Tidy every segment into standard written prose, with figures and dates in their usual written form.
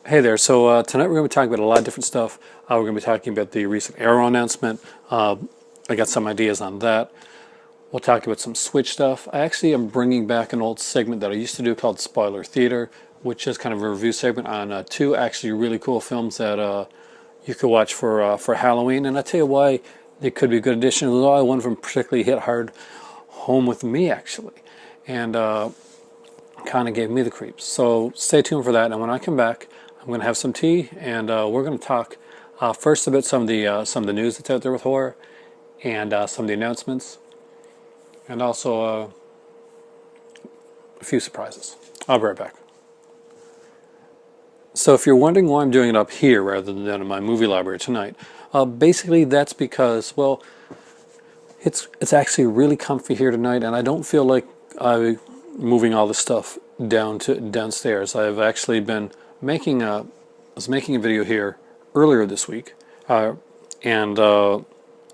Hey there. So tonight we're going to be talking about a lot of different stuff. We're going to be talking about the recent Arrow announcement. I got some ideas on that. We'll talk about some Switch stuff. I actually am bringing back an old segment that I used to do called Spoiler Theater, which is kind of a review segment on two actually really cool films that you could watch for Halloween. And I tell you why they could be a good addition. Although one of them particularly hit hard home with me actually, and kind of gave me the creeps. So stay tuned for that. And when I come back, I'm going to have some tea, and we're going to talk first about some of the news that's out there with horror, and some of the announcements, and also a few surprises. I'll be right back. So if you're wondering why I'm doing it up here rather than in my movie library tonight, basically that's because, well, it's actually really comfy here tonight, and I don't feel like I'm moving all this stuff downstairs. I've actually been I was making a video here earlier this week, and I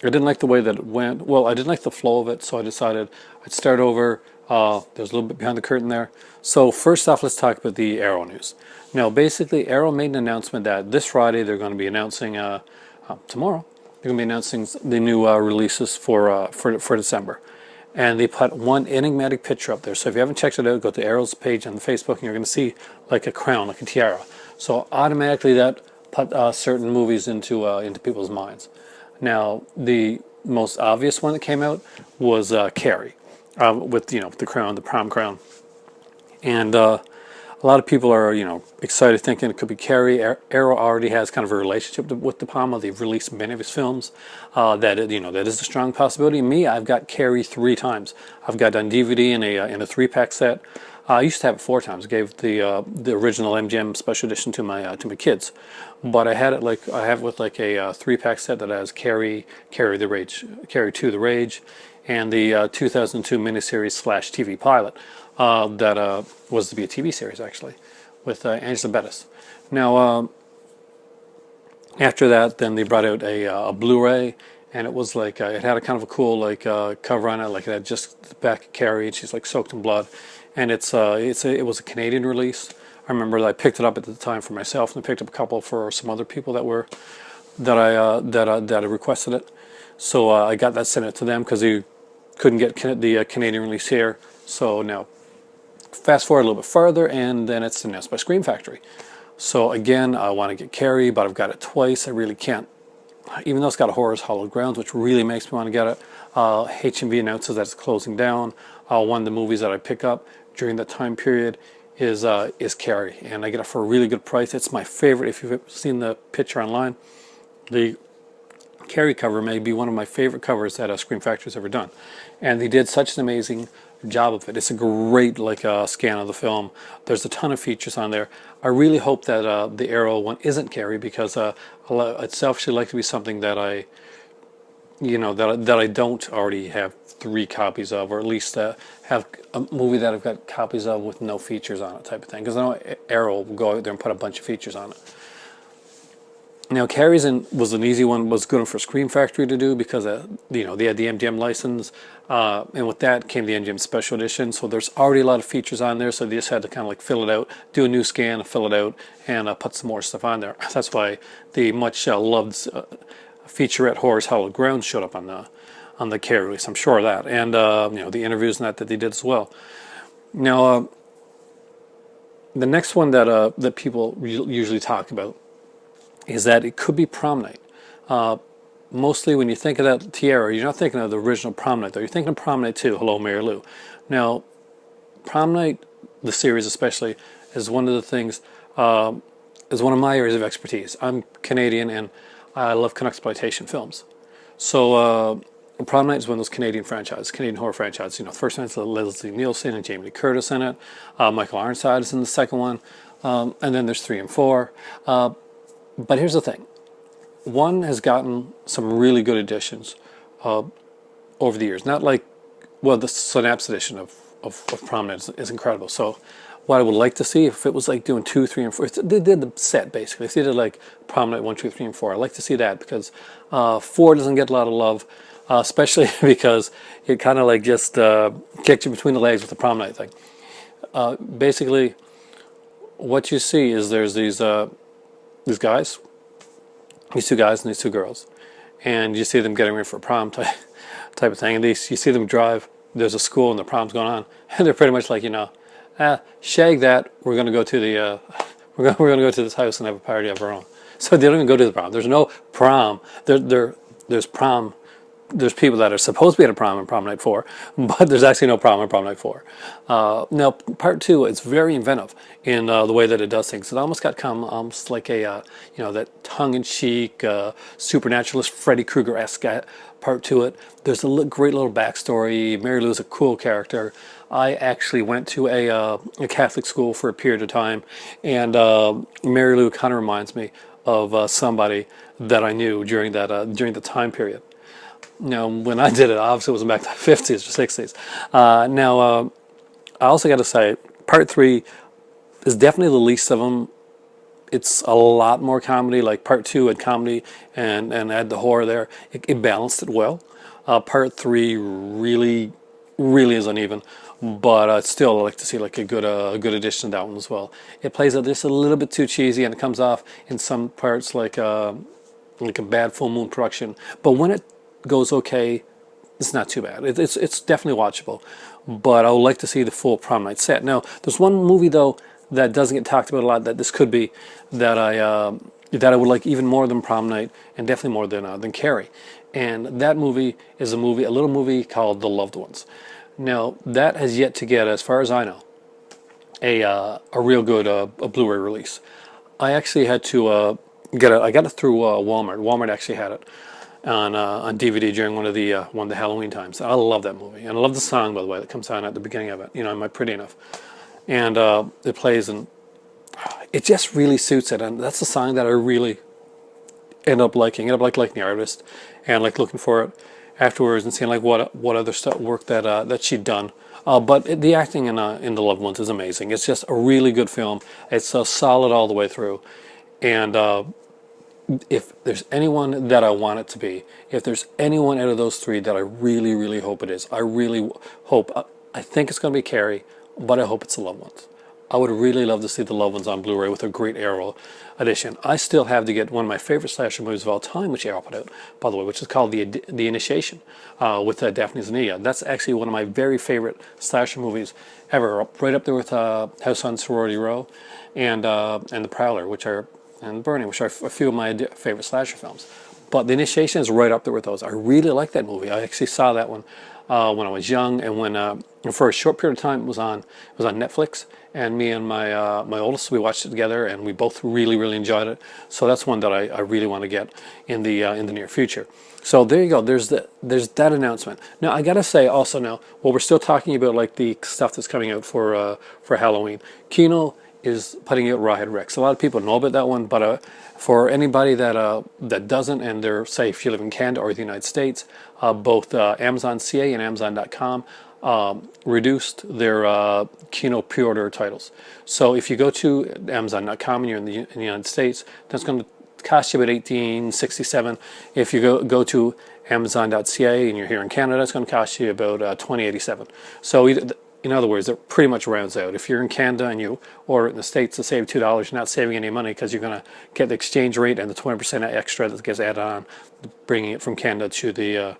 didn't like the way that it went. Well, I didn't like the flow of it, so I decided I'd start over. There's a little bit behind the curtain there. So first off, let's talk about the Arrow news. Now, basically, Arrow made an announcement that this Friday they're going to be announcing, tomorrow, they're going to be announcing the new releases for December. And they put one enigmatic picture up there. So if you haven't checked it out, go to Arrow's page on Facebook, and you're going to see like a crown, like a tiara. So automatically that put certain movies into people's minds. Now, the most obvious one that came out was Carrie, with the crown, the prom crown, and a lot of people are excited, thinking it could be Carrie. Arrow already has kind of a relationship with De Palma. They've released many of his films. That is a strong possibility. Me, I've got Carrie 3 times. I've got on DVD in a 3-pack set. I used to have it 4 times. I gave the original MGM special edition to my kids, but I have it with like a 3-pack set that has Carrie, Carrie the Rage, Carrie 2 the Rage, and the 2002 miniseries / TV pilot that was to be a TV series actually, with Angela Bettis. Now after that, then they brought out a Blu-ray, and it was like it had a kind of a cool cover on it, like it had just the back of Carrie, and she's like soaked in blood. And it was a Canadian release. I remember that I picked it up at the time for myself, and I picked up a couple for some other people that I requested it. So I got that sent out to them because they couldn't get the Canadian release here. So now, fast forward a little bit further, and then it's announced by Scream Factory. So again, I want to get Carrie, but I've got it twice. I really can't, even though it's got a Horror's Hallowed Grounds, which really makes me want to get it. HMV announces that it's closing down. One of the movies that I pick up during that time period is Carrie, and I get it for a really good price. It's my favorite. If you've seen the picture online, the Carrie cover may be one of my favorite covers that Scream Factory's ever done, and they did such an amazing job of it. It's a great scan of the film. There's a ton of features on there. I really hope that the Arrow one isn't Carrie, because I'd selfishly like to be something that I don't already have 3 copies of, or at least have a movie that I've got copies of with no features on it, type of thing. Because I know Arrow will go out there and put a bunch of features on it. Now, Carrie's was an easy one, was good for Scream Factory to do, because they had the MGM license, and with that came the MGM Special Edition. So there's already a lot of features on there. So they just had to kind of fill it out, do a new scan, fill it out, and put some more stuff on there. That's why the much loved featurette Horror's Hallowed Grounds showed up on the Carrie release. I'm sure of that, and the interviews and that they did as well. Now, the next one that people usually talk about is that it could be Prom Night. Mostly when you think of that tiara, you're not thinking of the original Prom Night, though. You're thinking of Prom Night 2, Hello, Mary Lou. Now, Prom Night, the series especially, is one of the things, is one of my areas of expertise. I'm Canadian, and I love Canucksploitation films. So Prom Night is one of those Canadian horror franchises. The first one is Leslie Nielsen and Jamie Lee Curtis in it. Michael Ironside is in the second one. And then there's 3 and 4. But here's the thing. 1 has gotten some really good additions over the years. Not like, well, the Synapse edition of Prom Night is incredible. So what I would like to see, if it was like doing 2, 3, and 4, if they did the set basically, if they did like Prom Night 1, 2, 3, and 4, I'd like to see that, because 4 doesn't get a lot of love, especially because it kind of just kicked you between the legs with the Prom Night thing. Basically, what you see is there's these these guys, these two guys and these two girls, and you see them getting ready for prom type of thing. And you see them drive. There's a school and the prom's going on, and they're pretty much like, shag that. We're gonna go to the we're gonna go to this house and have a party of our own. So they don't even go to the prom. There's no prom. There's prom. There's people that are supposed to be at a prom and prom night 4, but there's actually no prom and prom night 4. Now, part 2, it's very inventive in the way that it does things. It almost got almost like a, that tongue-in-cheek, supernaturalist Freddy Krueger-esque part to it. There's a great little backstory. Mary Lou's a cool character. I actually went to a Catholic school for a period of time, and Mary Lou kind of reminds me of somebody that I knew during the time period. Now, when I did it, obviously it wasn't back to the 50s or 60s. I also got to say, part 3 is definitely the least of them. It's a lot more comedy, like part 2 had comedy and had the horror there. It balanced it well. Part 3 really, really is uneven, but still I like to see like a good addition to that one as well. It plays out just a little bit too cheesy, and it comes off in some parts like a bad full moon production. But when it goes okay, it's not too bad. It's definitely watchable, but I would like to see the full prom night set. Now, there's one movie though that doesn't get talked about a lot that this could be that I would like even more than prom night, and definitely more than Carrie. And that movie is a little movie called The Loved Ones. Now, that has yet to get, as far as I know, a real good a Blu-ray release. I actually had to get it. I got it through Walmart. Walmart actually had it on DVD during one of the Halloween times. I love that movie, and I love the song, by the way, that comes on at the beginning of it. Am I Pretty Enough? And it plays, and it just really suits it. And that's the song that I really end up liking the artist, and like looking for it afterwards and seeing like what other work that she'd done. But the acting in The Loved Ones is amazing. It's just a really good film. It's solid all the way through, and if there's anyone that I want it to be, if there's anyone out of those 3 that I really, really hope it is, I really hope, I think it's going to be Carrie, but I hope it's The Loved Ones. I would really love to see The Loved Ones on Blu-ray with a great Arrow edition. I still have to get one of my favorite slasher movies of all time, which Arrow put out, by the way, which is called The Initiation, with Daphne Zania. That's actually one of my very favorite slasher movies ever, right up there with House on Sorority Row and The Prowler, and Burning, which are a few of my favorite slasher films. But The Initiation is right up there with those. I really like that movie. I actually saw that one when I was young, and when for a short period of time it was on Netflix, and me and my oldest, we watched it together, and we both really, really enjoyed it. So that's one that I really want to get in the near future. So there you go. There's that announcement. Now I gotta say also, now while we're still talking about like the stuff that's coming out for Halloween, Kino is putting out Rawhead Rex. A lot of people know about that one, but for anybody that doesn't, and they're, say, if you live in Canada or the United States, both Amazon CA and Amazon.com reduced their Kino pre-order titles. So if you go to Amazon.com and you're in the United States, that's going to cost you about $18.67. If you go to Amazon.ca and you're here in Canada, it's going to cost you about $20.87. So in other words, it pretty much rounds out. If you're in Canada and you order it in the States to save $2, you're not saving any money because you're going to get the exchange rate and the 20% extra that gets added on, bringing it from Canada to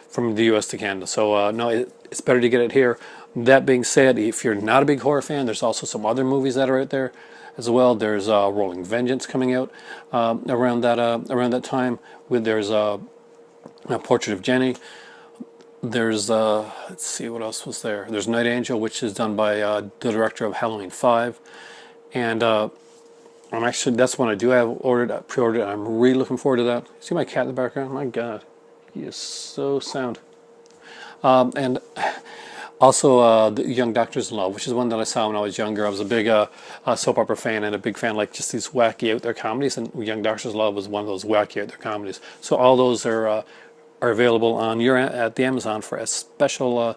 from the U.S. to Canada. So no, it's better to get it here. That being said, if you're not a big horror fan, there's also some other movies that are out there as well. There's Rolling Vengeance coming out around that time. There's a Portrait of Jenny. There's let's see, what else was there. There's Night Angel, which is done by the director of Halloween 5, and that's one I do have pre-ordered. I'm really looking forward to that. See my cat in the background? My God, he is so sound. And also the Young Doctors in Love, which is one that I saw when I was younger. I was a big soap opera fan, and a big fan like just these wacky out there comedies, and Young Doctors in Love was one of those wacky out there comedies. So all those are available on at the Amazon for a special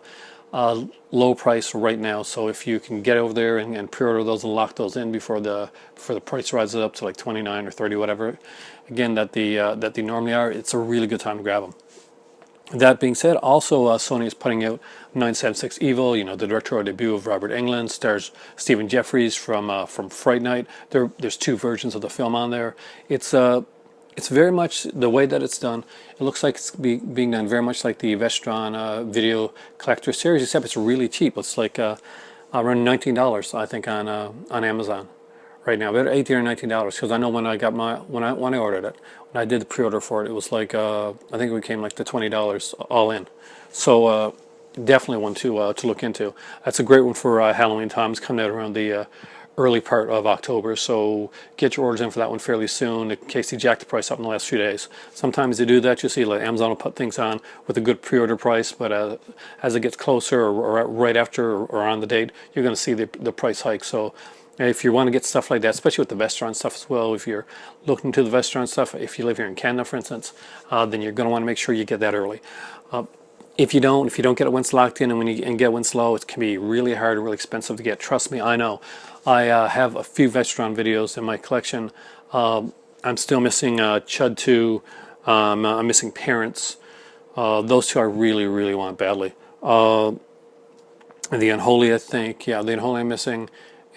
low price right now. So if you can get over there and pre-order those and lock those in before the price rises up to like 29 or 30, whatever, again that they normally are, it's a really good time to grab them. That being said, also Sony is putting out 976 Evil, you know, the directorial debut of Robert Englund, stars Stephen Jeffries from Fright Night. There's two versions of the film on there. It's very much the way that it's done. It looks like it's being done very much like the Vestron video collector series, except it's really cheap. It's like around $19, I think, on Amazon right now. About $18 or $19, because I know when I got when I ordered it, when I did the pre-order for it, it was like I think it came like to $20 all in. So definitely one to look into. That's a great one for Halloween time. It's coming out around the early part of October, so get your orders in for that one fairly soon in case they jack the price up in the last few days. Sometimes they do that. You see, like Amazon will put things on with a good pre-order price, but as it gets closer or right after or on the date, you're going to see the price hike. So if you want to get stuff like that, especially with the Vestron stuff as well, if you're looking to the Vestron stuff, if you live here in Canada, for instance, then you're going to want to make sure you get that early. If you don't get it when it's locked in, and get when it's low, it can be really hard and really expensive to get. Trust me, I know. I have a few Vestron videos in my collection. I'm still missing Chud 2. I'm missing Parents. Those two I really, really want badly. The Unholy, I think. Yeah, the Unholy I'm missing,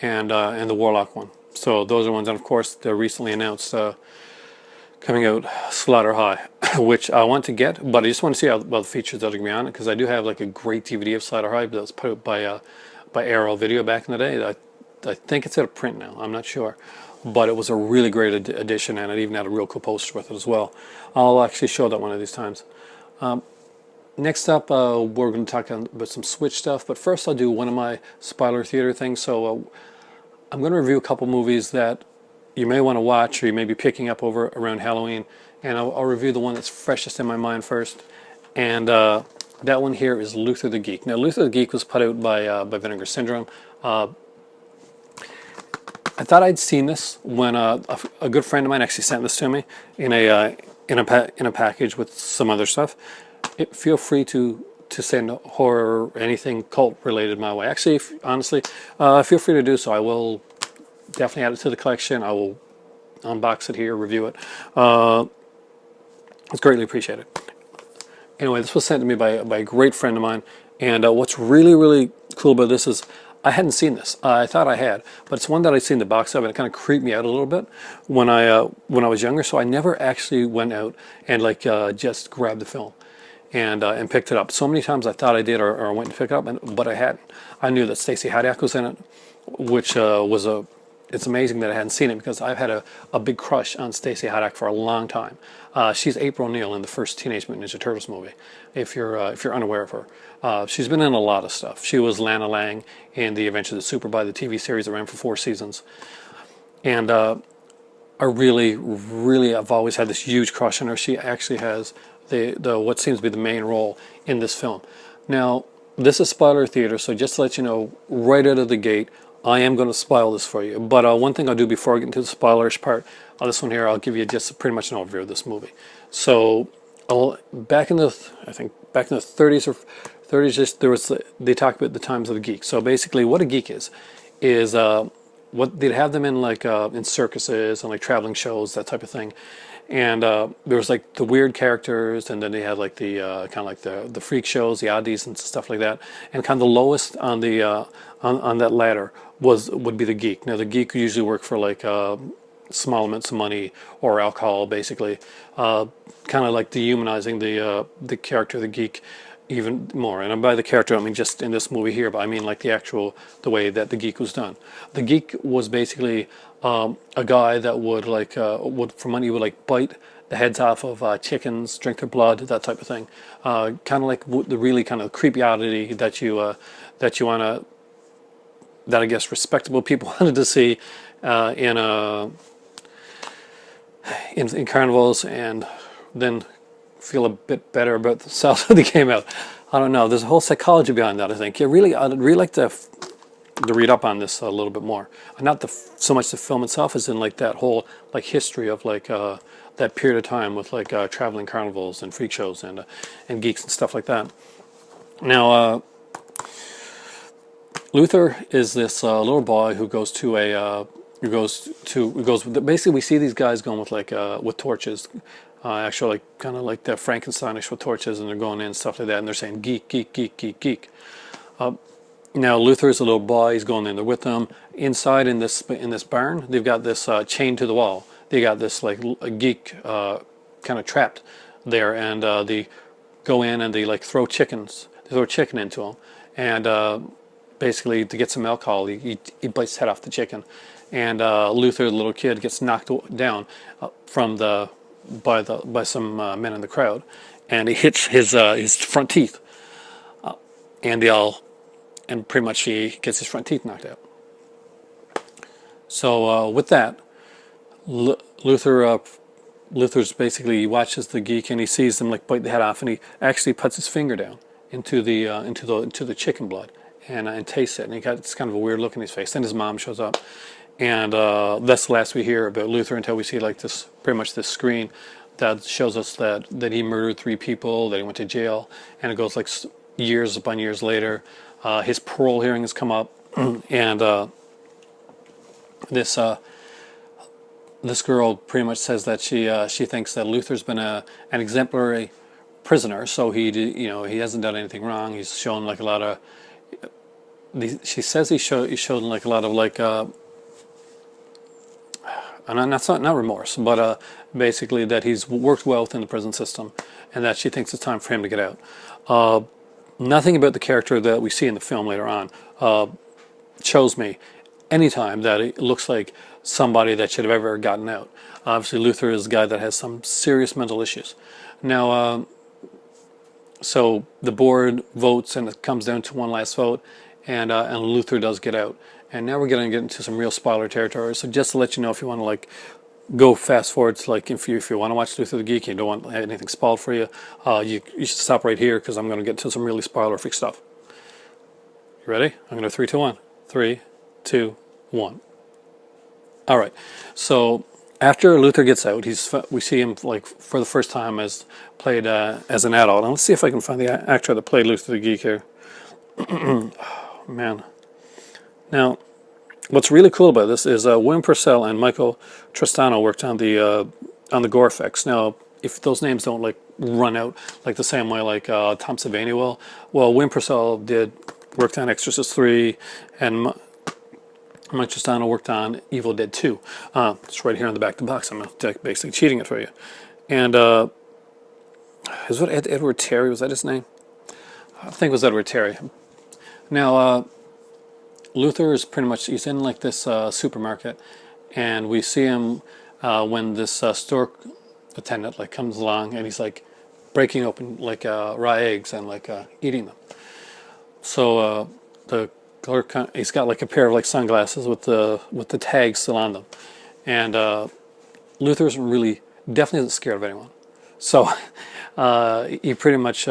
and the Warlock one. So those are ones, and of course, the recently announced coming out Slaughter High, which I want to get, but I just want to see how well the features that are going to be on it, because I do have like a great DVD of Slaughter High that was put out by Arrow Video back in the day. I think it's out of print now. I'm not sure, but it was a really great edition, and it even had a real cool poster with it as well. I'll actually show that one of these times. Next up, we're going to talk about some Switch stuff, but first I'll do one of my spoiler theater things. So I'm going to review a couple movies that you may want to watch, or you may be picking up over around Halloween, and I'll review the one that's freshest in my mind first. And that one here is Luther the Geek. Now, Luther the Geek was put out by Vinegar Syndrome. I thought I'd seen this when a good friend of mine actually sent this to me in a package with some other stuff. Feel free to send horror or anything cult related my way. Actually, honestly, feel free to do so. I will definitely add it to the collection. I will unbox it here, review it. It's greatly appreciated. Anyway, this was sent to me by a great friend of mine, and what's really, really cool about this is I hadn't seen this. I thought I had, but it's one that I'd seen the box of, and it kind of creeped me out a little bit when I was younger. So I never actually went out and just grabbed the film and picked it up. So many times I thought I did, or went to pick it up, but I hadn't. I knew that Stacey Haddock was in it, which was a. It's amazing that I hadn't seen it, because I've had a big crush on Stacey Haddock for a long time. She's April O'Neil in the first Teenage Mutant Ninja Turtles movie, if you're unaware of her. She's been in a lot of stuff. She was Lana Lang in the Adventures of Superboy, the TV series that ran for 4 seasons. And I really, really, I've always had this huge crush on her. She actually has the what seems to be the main role in this film. Now, this is spoiler theater, so just to let you know, right out of the gate, I am going to spoil this for you. But one thing I'll do before I get into the spoilerish part of this one here, I'll give you just pretty much an overview of this movie. So, back in the 30s or 30s, they talk about the times of the geek. So basically, what a geek is what they'd have them in in circuses and like traveling shows, that type of thing. And there was like the weird characters, and then they had like the kind of like the freak shows, the oddies and stuff like that. And kind of the lowest on the on that ladder would be the geek. Now the geek would usually work for like small amounts of money or alcohol, basically, kind of like dehumanizing the character of the geek even more. And by the character, I mean just in this movie here, but I mean like the way that the geek was done. The geek was basically a guy that would for money would bite the heads off of chickens, drink their blood, that type of thing. Kind of like the really kind of creepy oddity that I guess respectable people wanted to see in carnivals, and then feel a bit better about themselves when they came out. I don't know. There's a whole psychology behind that, I think. I'd really like to read up on this a little bit more. Not so much the film itself, as in like that whole history of that period of time with traveling carnivals and freak shows and geeks and stuff like that. Now, Luther is this little boy who goes to basically we see these guys going with with torches, actually like kind of like the Frankensteinish with torches, and they're going in and stuff like that, and they're saying geek, geek, geek, geek, geek. Now Luther is a little boy. He's going in there with them. Inside in this barn, they've got this chained to the wall. They got this like a geek kind of trapped there, and they go in and they like throw chickens. They throw chicken into him, and basically to get some alcohol, he bites the head off the chicken, and Luther, the little kid, gets knocked down by some men in the crowd, and he hits his front teeth, and they all. And pretty much he gets his front teeth knocked out. So with that, Luther's basically, he watches the geek and he sees them like bite the head off, and he actually puts his finger down into the chicken blood and tastes it, and he got this kind of a weird look in his face. Then his mom shows up, and that's the last we hear about Luther until we see like this pretty much this screen that shows us that he murdered 3 people, that he went to jail, and it goes like years upon years later. His parole hearing has come up, and this girl pretty much says that she thinks that Luther's been an exemplary prisoner. So he hasn't done anything wrong. He's shown like a lot of. She says he showed like a lot of like. And that's not remorse, but basically that he's worked well within the prison system, and that she thinks it's time for him to get out. Nothing about the character that we see in the film later on shows me anytime that it looks like somebody that should have ever gotten out. Obviously, Luther is a guy that has some serious mental issues. Now, so the board votes, and it comes down to one last vote, and Luther does get out. And now we're going to get into some real spoiler territory. So just to let you know, if you want to like go fast forward to like if you want to watch Luther the Geek and you don't want anything spoiled for you, you should stop right here, because I'm going to get to some really spoilerific stuff. You ready? I'm going to 3, 2, 1. 3, 2, 1. All right. So after Luther gets out, we see him like for the first time as played as an adult. And let's see if I can find the actor that played Luther the Geek here. Oh, man. Now, what's really cool about this is Wim Purcell and Michael Tristano worked on the gore effects. Now, if those names don't like run out like the same way like Tom Savini will, well, Wim Purcell worked on Exorcist 3, and Mike Tristano worked on Evil Dead 2. It's right here on the back of the box. I'm basically cheating it for you. And is it Edward Terry? Was that his name? I think it was Edward Terry. Now, Luther is pretty much, he's in like this supermarket, and we see him when this store attendant like comes along, and he's like breaking open like raw eggs and like eating them. So the clerk, he's got like a pair of like sunglasses with the tags still on them, and Luther isn't really, definitely isn't scared of anyone. So he pretty much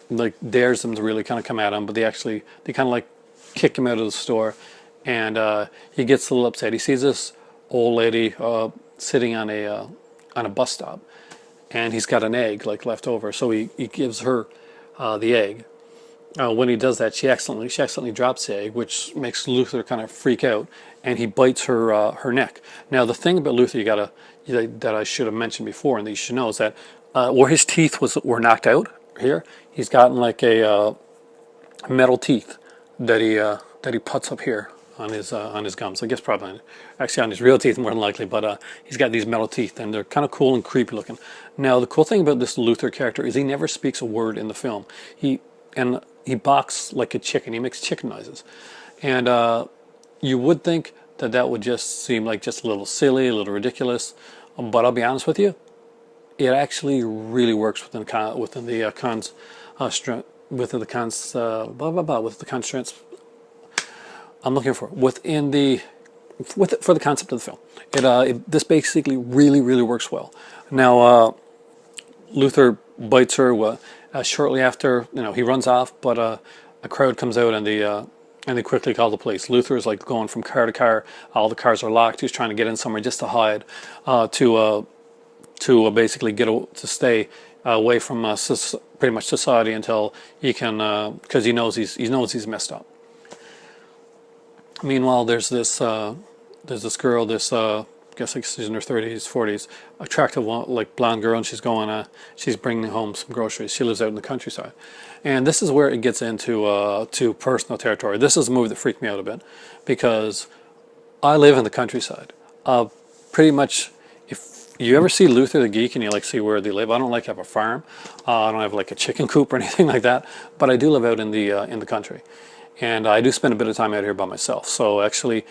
like dares them to really kind of come at him, but they kind of like kick him out of the store, and he gets a little upset. He sees this old lady sitting on a bus stop, and he's got an egg like left over, so he gives her the egg. When he does that, she accidentally drops the egg, which makes Luther kind of freak out, and he bites her neck. Now, the thing about Luther that I should have mentioned before, and that you should know, is that where his teeth were knocked out here, he's gotten like a metal teeth that he puts up here on his gums. I guess probably actually on his real teeth more than likely, but he's got these metal teeth, and they're kind of cool and creepy looking. Now, the cool thing about this Luther character is he never speaks a word in the film. He barks like a chicken. He makes chicken noises, and you would think that would just seem like just a little silly, a little ridiculous, but I'll be honest with you, it actually really works within the constraints I'm looking for for the concept of the film. This basically really works well. Now, Luther bites her shortly after. He runs off, but a crowd comes out, and they quickly call the police. Luther is like going from car to car. All the cars are locked. He's trying to get in somewhere just to hide, to basically to stay away from pretty much society until he can, because he knows he's messed up. Meanwhile, there's this girl, this guess like she's in her 30s, 40s, attractive, like blonde girl, and she's bringing home some groceries. She lives out in the countryside, and this is where it gets into to personal territory. This is a movie that freaked me out a bit because I live in the countryside. Pretty much, if you ever see Luther the Geek and you like see where they live, I don't like have a farm. I don't have like a chicken coop or anything like that, but I do live out in the country, and I do spend a bit of time out here by myself. So actually,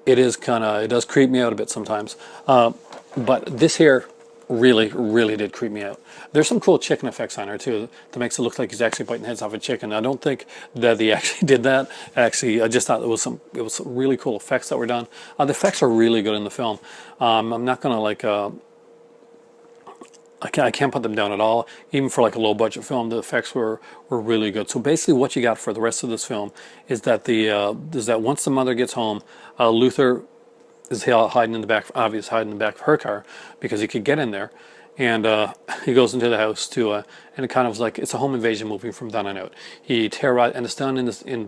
it does creep me out a bit sometimes. But this here really, really did creep me out. There's some cool chicken effects on her too that makes it look like he's actually biting heads off a chicken. I don't think that he actually did that. Actually, I just thought it was some really cool effects that were done. The effects are really good in the film. I'm not gonna like I can't put them down at all. Even for like a low budget film, the effects were really good. So basically, what you got for the rest of this film is that once the mother gets home, Luther is hiding in the back, obviously hiding in the back of her car because he could get in there, and he goes into the house and it kind of like it's a home invasion movie from then on out. He terrorized, and it's done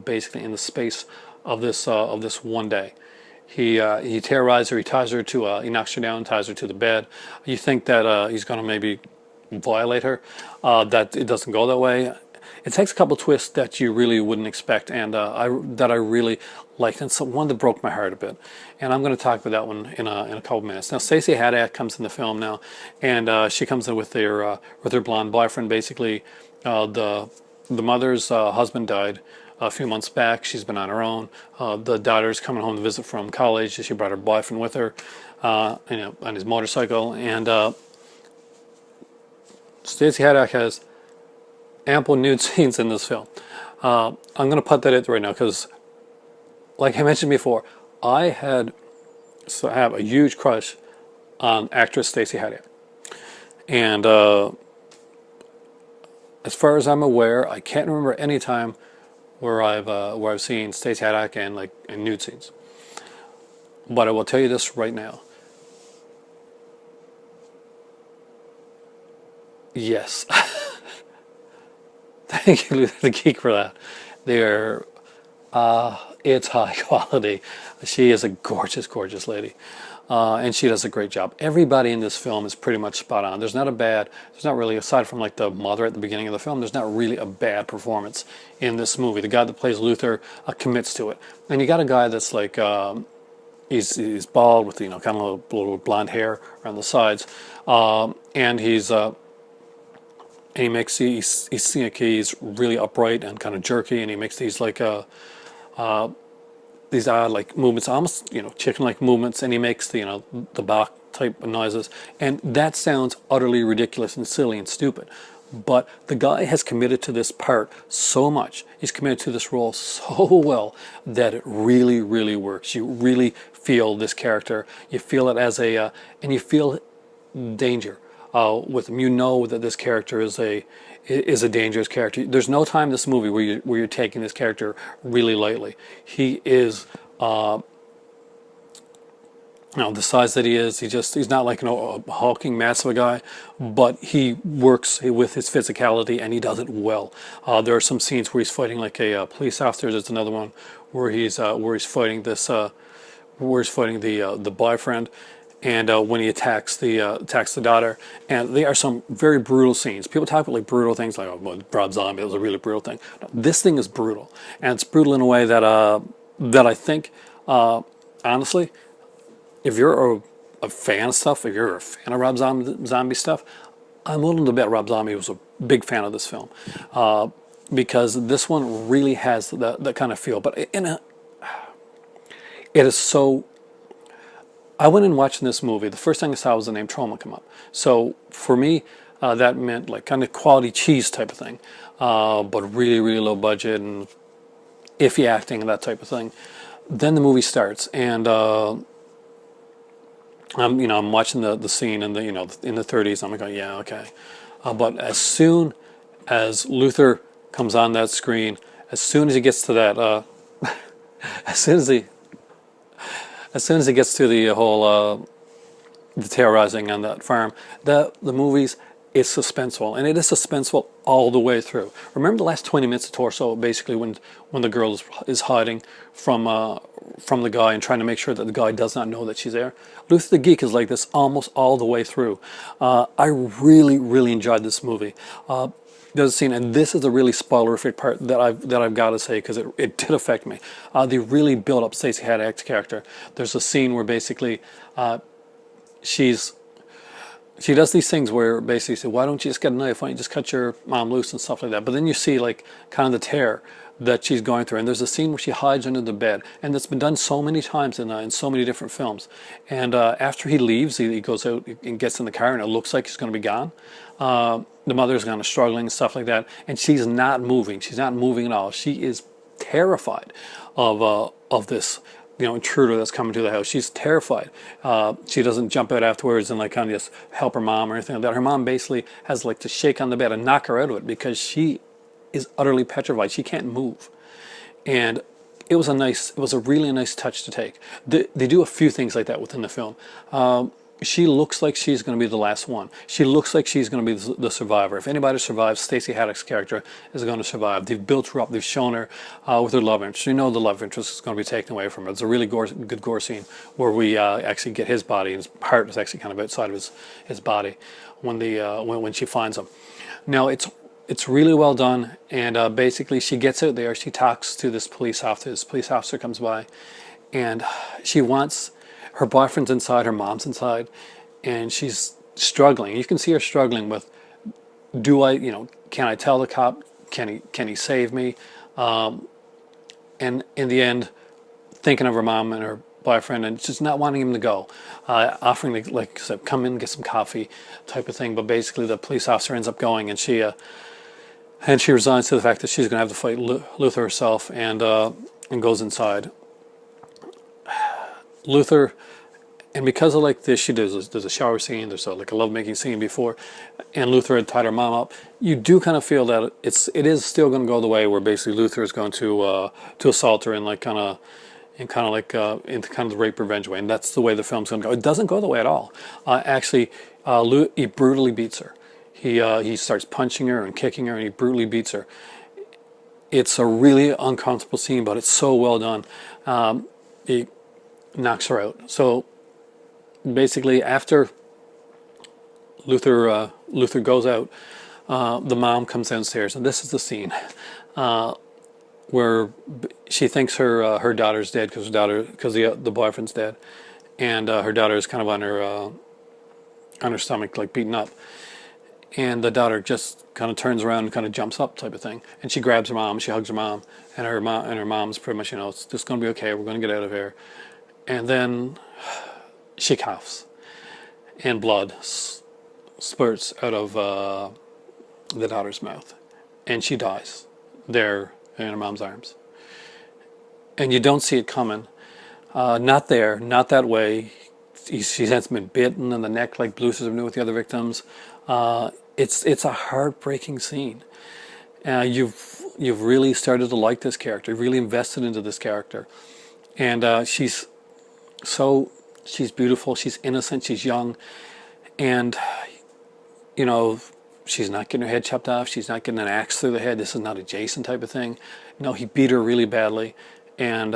basically in the space of this one day. He terrorizes her. He ties her to. He knocks her down, ties her to the bed. You think that he's going to maybe violate her. That it doesn't go that way. It takes a couple twists that you really wouldn't expect, and I really liked, and so one that broke my heart a bit. And I'm going to talk about that one in a couple minutes. Now, Stacey Haddock comes in the film now, and she comes in with her blonde boyfriend. Basically, the mother's husband died a few months back. She's been on her own. The daughter's coming home to visit from college. She brought her boyfriend with her, on his motorcycle. And Stacey Haddock has ample nude scenes in this film. I'm going to put that in right now because, like I mentioned before, I have a huge crush on actress Stacey Haddock, and as far as I'm aware, I can't remember any time where I've seen Stacey Haddock in nude scenes. But I will tell you this right now. Yes. Thank you, Luther the Geek, for that. It's high quality. She is a gorgeous, gorgeous lady. And she does a great job. Everybody in this film is pretty much spot on. There's not really, aside from like the mother at the beginning of the film, there's not really a bad performance in this movie. The guy that plays Luther commits to it. And you got a guy that's like, he's bald with, kind of a little blonde hair around the sides. And he's really upright and kind of jerky, and he makes these these odd like movements, almost chicken-like movements, and he makes the bark type of noises, and that sounds utterly ridiculous and silly and stupid. But the guy has committed to this part so much, he's committed to this role so well that it really, really works. You really feel this character. You feel it as and you feel danger with him. You know that this character is a dangerous character. There's no time in this movie where you're taking this character really lightly. He is, the size that he is. He's not like a hulking, massive guy, but he works with his physicality and he does it well. There are some scenes where he's fighting like a police officer. There's another one where he's fighting the boyfriend. And when he attacks the daughter, and they are some very brutal scenes. People talk about like brutal things, like Rob Zombie, it was a really brutal thing. No, this thing is brutal, and it's brutal in a way that I think, honestly, if you're a fan of stuff, if you're a fan of Rob Zombie stuff, I'm willing to bet Rob Zombie was a big fan of this film, because this one really has that kind of feel. But it is so. I went in watching this movie. The first thing I saw was the name Trauma come up. So for me, that meant like kind of quality cheese type of thing, but really, really low budget and iffy acting and that type of thing. Then the movie starts, and I'm watching the scene in the in the 30s. I'm like, yeah, okay. But as soon as Luther comes on that screen, as soon as he gets to that, as soon as he gets to the whole the terrorizing on that farm, the movie's it's suspenseful, and it is suspenseful all the way through. Remember the last 20 minutes of Torso, basically when the girl is hiding from the guy and trying to make sure that the guy does not know that she's there. Luther the Geek is like this almost all the way through. I really, really enjoyed this movie. There's a scene, and this is a really spoilerific part that I've got to say, because it did affect me. They really build up Stacey Haddix's character. There's a scene where basically she does these things where basically say, why don't you just get a knife? Why don't you just cut your mom loose and stuff like that? But then you see like kind of the terror that she's going through. And there's a scene where she hides under the bed. And that's been done so many times in so many different films. And after he leaves, he goes out and gets in the car, and it looks like he's going to be gone. The mother's kind of struggling and stuff like that. And she's not moving. She's not moving at all. She is terrified of this intruder that's coming to the house. She's terrified. She doesn't jump out afterwards and like kind of just help her mom or anything like that. Her mom basically has like to shake on the bed and knock her out of it, because she is utterly petrified. She can't move. And it was a really nice touch to take. They do a few things like that within the film. She looks like she's going to be the last one. She looks like she's going to be the survivor. If anybody survives, Stacey Haddix's character is going to survive. They've built her up. They've shown her with her love interest. You know the love interest is going to be taken away from her. It's a really good gore scene where we actually get his body, and his heart is actually kind of outside of his body when she finds him. Now, it's really well done, and basically she gets out there. She talks to this police officer. This police officer comes by, and she wants... Her boyfriend's inside, her mom's inside, and she's struggling. You can see her struggling with, can I tell the cop? Can he save me? And in the end, thinking of her mom and her boyfriend, and just not wanting him to go, offering to, like I said, come in, get some coffee, type of thing. But basically, the police officer ends up going, and she resigns to the fact that she's going to have to fight Luther herself, and goes inside. Luther, and because of like this, there's a shower scene, there's like a lovemaking scene before, and Luther had tied her mom up. You do kind of feel that it is still going to go the way where basically Luther is going to assault her in kind of the rape revenge way, and that's the way the film's going to go. It doesn't go the way at all. Actually, he brutally beats her. He starts punching her and kicking her, and he brutally beats her. It's a really uncomfortable scene, but it's so well done. He knocks her out. So basically, after Luther goes out, the mom comes downstairs, and this is the scene where she thinks her daughter's dead because the boyfriend's dead, and her daughter is kind of on her stomach, like beaten up, and the daughter just kind of turns around and kind of jumps up, type of thing, and she grabs her mom, she hugs her mom, and her mom's pretty much, it's just going to be okay, we're going to get out of here. And then she coughs, and blood spurts out of the daughter's mouth, and she dies there in her mom's arms. And you don't see it coming. Not there, not that way. She hasn't been bitten in the neck like Luther's been doing with the other victims. It's a heartbreaking scene. You've really started to like this character, really invested into this character, and she's beautiful, she's innocent, she's young, and she's not getting her head chopped off, she's not getting an axe through the head. This is not a Jason type of thing. No, he beat her really badly, and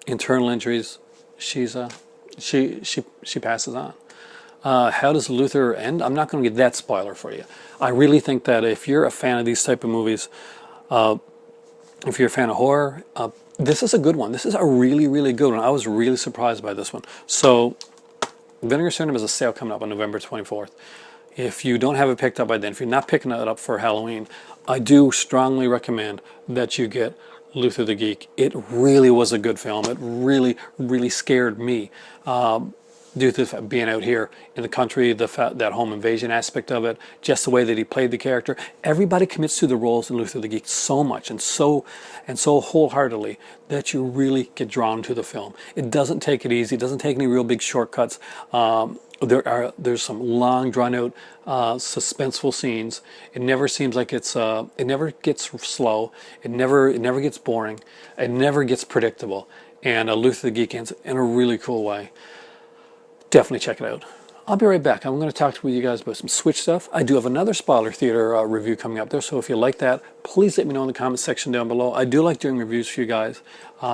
internal injuries. She passes on. How does Luther end? I'm not going to get that spoiler for you. I really think that if you're a fan of these type of movies, if you're a fan of horror, this is a good one. This is a really, really good one. I was really surprised by this one. So, Vinegar Syndrome has a sale coming up on November 24th. If you don't have it picked up by then, if you're not picking it up for Halloween, I do strongly recommend that you get Luther the Geek. It really was a good film. It really, really scared me. Due to being out here in the country, that home invasion aspect of it, just the way that he played the character. Everybody commits to the roles in Luther the Geek so much and so wholeheartedly that you really get drawn to the film. It doesn't take it easy. It doesn't take any real big shortcuts. There's some long, drawn-out, suspenseful scenes. It never seems like it never gets slow. It never gets boring. It never gets predictable. And Luther the Geek ends in a really cool way. Definitely check it out. I'll be right back. I'm going to talk with you guys about some Switch stuff. I do have another Spoiler Theater review coming up there, so if you like that, please let me know in the comment section down below. I do like doing reviews for you guys,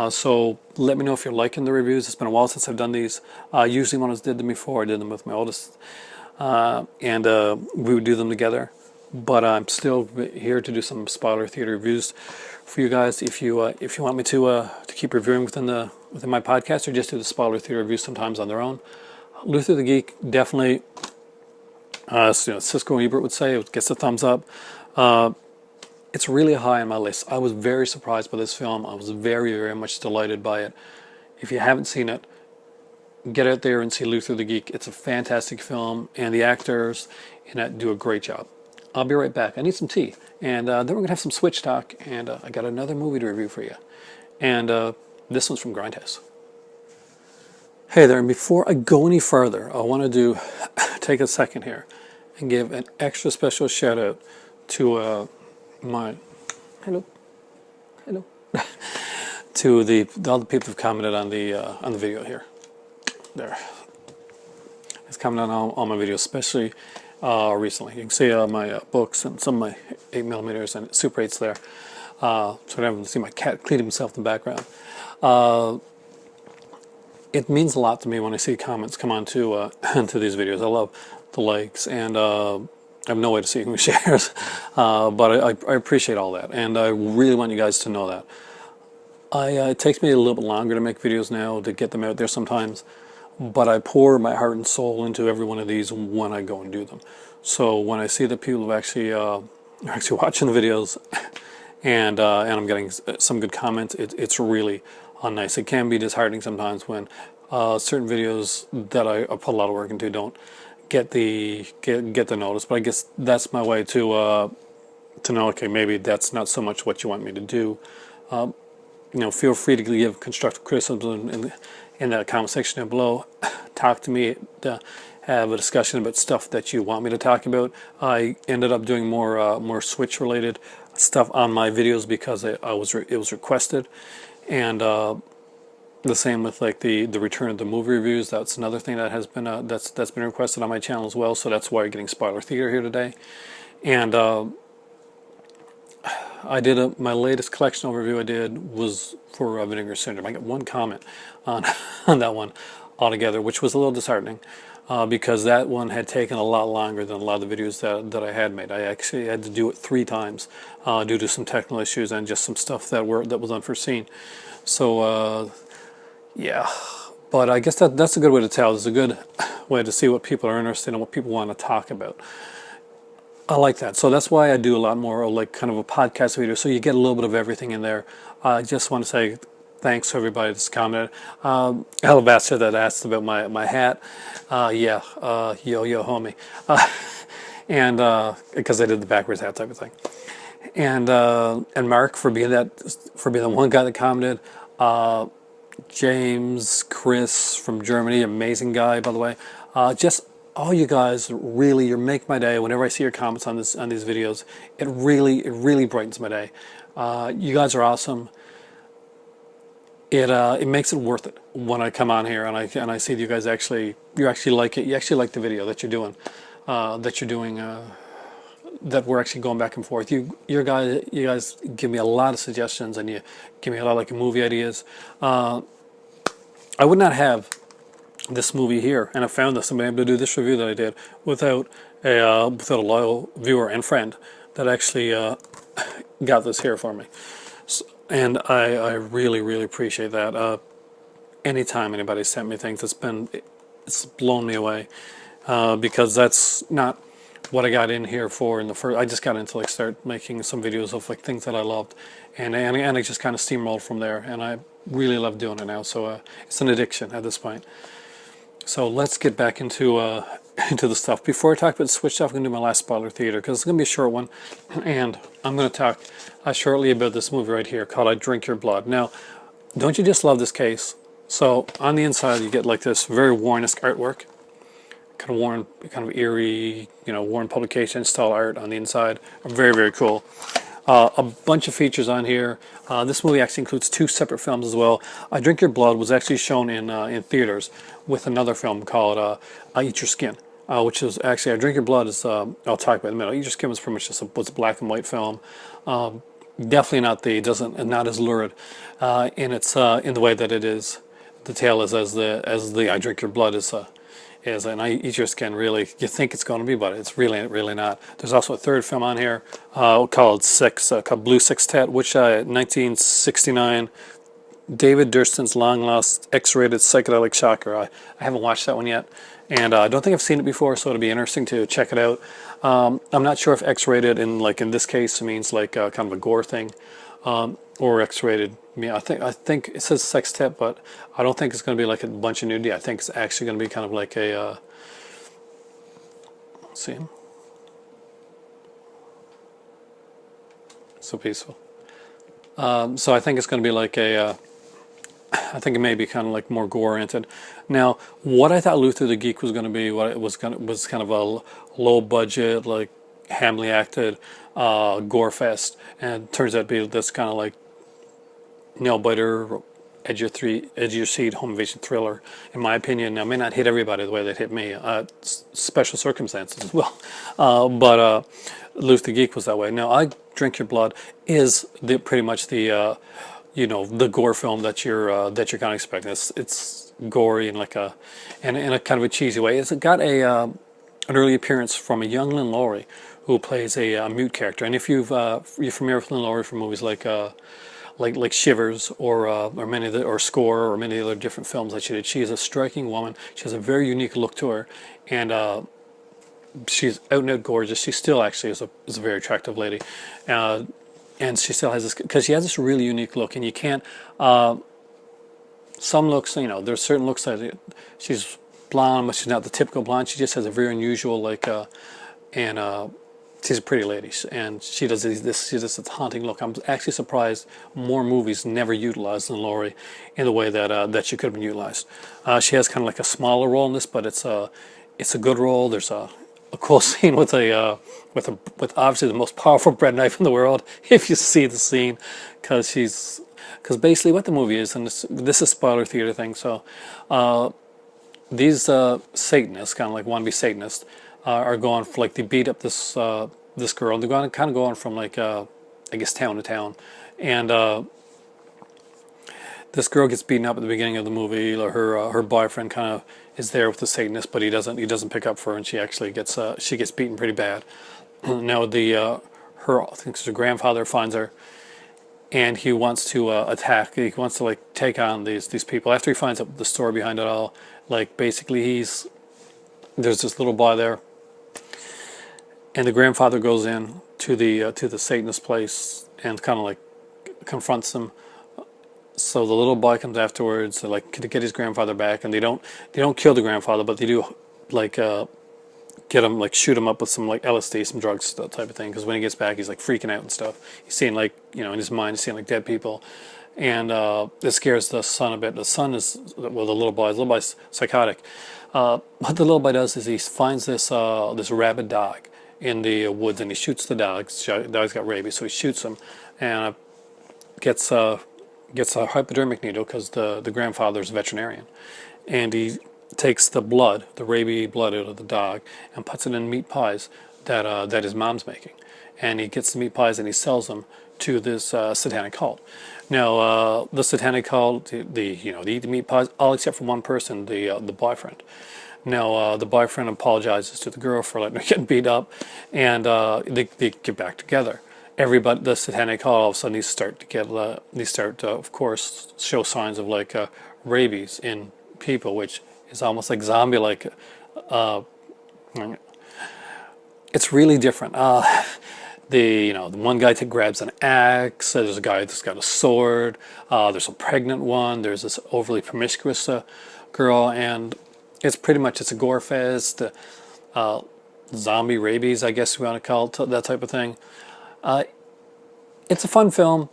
so let me know if you're liking the reviews. It's been a while since I've done these. Usually when I did them before, I did them with my oldest, and we would do them together. But I'm still here to do some Spoiler Theater reviews for you guys. If you want me to keep reviewing within my podcast, or just do the Spoiler Theater reviews sometimes on their own. Luther the Geek, definitely, Cisco and Ebert would say, it gets a thumbs up. It's really high on my list. I was very surprised by this film. I was very, very much delighted by it. If you haven't seen it, get out there and see Luther the Geek. It's a fantastic film, and the actors in it do a great job. I'll be right back. I need some tea, and then we're going to have some Switch talk, and I got another movie to review for you. And this one's from Grindhouse. Hey there, and before I go any further, I want to take a second here and give an extra special shout out to hello, to all the people who've commented on the video here. There, it's commented on all my videos, especially recently. You can see my books and some of my 8mm and Super 8s there. So I don't see my cat cleaning himself in the background. It means a lot to me when I see comments come on to these videos. I love the likes, and I have no way to see who shares, but I appreciate all that, and I really want you guys to know that. It takes me a little bit longer to make videos now, to get them out there sometimes, but I pour my heart and soul into every one of these when I go and do them. So when I see that people have actually are watching the videos, and I'm getting some good comments, it's really nice. It can be disheartening sometimes when certain videos that I put a lot of work into don't get the notice. But I guess that's my way to know, okay, maybe that's not so much what you want me to do. Feel free to give constructive criticism in the comment section down below. Talk to me. Have a discussion about stuff that you want me to talk about. I ended up doing more Switch related stuff on my videos because it was requested. And the same with like the return of the movie reviews. That's another thing that has been that's been requested on my channel as well. So that's why you're getting Spoiler Theater here today. And I did my latest collection overview I did was for Vinegar Syndrome. I got one comment on that one altogether, which was a little disheartening because that one had taken a lot longer than a lot of the videos that I had made. I actually had to do it 3 times due to some technical issues and just some stuff that was unforeseen. So yeah, but I guess that's a good way to tell. It's a good way to see what people are interested in, what people want to talk about. I like that. So that's why I do a lot more like kind of a podcast video, so you get a little bit of everything in there. I just want to say thanks to everybody that's commented. Alabaster that asked about my hat. Yo homie. And because I did the backwards hat type of thing. And Mark for being the one guy that commented. James, Chris from Germany, amazing guy by the way. Just all you guys, really, you make my day. Whenever I see your comments on these videos, it really brightens my day. You guys are awesome. It makes it worth it when I come on here and I see that you guys actually like it. You actually like the video that you're doing, that we're actually going back and forth. You guys give me a lot of suggestions, and you give me a lot of like movie ideas. I would not have this movie here, and I found this and been able to do this review that I did without a loyal viewer and friend that actually got this here for me. So, and I really appreciate that. Anytime anybody sent me things, it's blown me away because that's not what I got in here for in the first. I just got into like start making some videos of like things that I loved, and I just kind of steamrolled from there, and I really love doing it now. So it's an addiction at this point. So let's get back into the stuff. Before I talk about the Switch stuff, I'm going to do my last Spoiler Theater because it's going to be a short one, and I'm going to talk shortly about this movie right here called I Drink Your Blood. Now, don't you just love this case? So on the inside you get like this very Warren-esque artwork, kind of Warren, kind of eerie, Warren publication style art on the inside. Very cool. A bunch of features on here. This movie actually includes 2 separate films as well. I Drink Your Blood was actually shown in theaters with another film called I Eat Your Skin, which is actually I Drink Your Blood is I'll talk about it in a minute. I Eat Your Skin was pretty much just was a black and white film. Definitely not not as lurid in its in the way that it is. The tale is as the I Drink Your Blood is, and I Eat Your Skin. Really, you think it's going to be, but it's really not. There's also a third film on here called called Blue Sextet, which 1969. David Durston's long lost X-rated psychedelic shocker. I haven't watched that one yet, and I don't think I've seen it before, so it'll be interesting to check it out. I'm not sure if X-rated in this case means like kind of a gore thing, or X-rated. I mean, I think it says sextet, but I don't think it's going to be like a bunch of nudity. I think it's actually going to be kind of like a let's see, so peaceful. So I think it's going to be like I think it may be kind of like more gore oriented. Now, what I thought Luther the Geek was going to be, what it was was kind of a low budget, like hamly acted gore fest, and it turns out to be this kind of like nail biter, edge of your seat home invasion thriller. In my opinion, now it may not hit everybody the way that hit me. Special circumstances as well, but Luther the Geek was that way. Now, I Drink Your Blood is pretty much the the gore film that you're kind of expecting. It's gory and like in a kind of a cheesy way. It's got an early appearance from a young Lynn Laurie who plays a mute character. And if you're familiar with Lynn Laurie from movies like Shivers or Score or many other different films that she did, she is a striking woman. She has a very unique look to her, and she's out and out gorgeous. She still actually is a very attractive lady. And she still has this, because she has this really unique look, and you can't, some looks, there's certain looks that she's blonde, but she's not the typical blonde. She just has a very unusual, and she's a pretty lady, and she does this haunting look. I'm actually surprised more movies never utilized Lynn Laurie in the way that she could have been utilized. She has kind of like a smaller role in this, but it's a good role. There's a cool scene with obviously the most powerful bread knife in the world. If you see the scene, because basically what the movie is, and this is spoiler theater thing. So these Satanists, kind of like wannabe Satanists, are going for, like, they beat up this girl. They're kind of going from like I guess town to town, and this girl gets beaten up at the beginning of the movie. Her boyfriend kind of is there with the Satanist, but he doesn't pick up for her, and she actually gets beaten pretty bad. Now I think her grandfather finds her, and he wants to attack. He wants to like take on these people. After he finds out the story behind it all, like basically there's this little boy there, and the grandfather goes in to the Satanist place and kind of like confronts him. So the little boy comes afterwards, like, to get his grandfather back, and they don't kill the grandfather, but they do like get him, like, shoot him up with some like LSD, some drugs, that type of thing. Because when he gets back, he's like freaking out and stuff. He's seeing, like, in his mind, he's seeing like dead people, and it scares the son a bit. The son is, well, the little boy's psychotic. What the little boy does is he finds this rabid dog in the woods, and he shoots the dog. The dog's got rabies, so he shoots him, and gets a hypodermic needle, because the grandfather's a veterinarian, and he takes the rabies blood out of the dog and puts it in meat pies that his mom's making, and he gets the meat pies and he sells them to this satanic cult. Now the satanic cult, they eat the meat pies, all except for one person, the boyfriend. Now the boyfriend apologizes to the girl for letting her get beat up, and they get back together. Everybody, the satanic cult, all of a sudden they start to, of course, show signs of like rabies in people, which is almost like zombie-like. It's really different. The one guy grabs an axe. There's a guy that's got a sword. There's a pregnant one. There's this overly promiscuous girl, and it's a gore fest. Zombie rabies, I guess we want to call it, that type of thing. It's a fun film.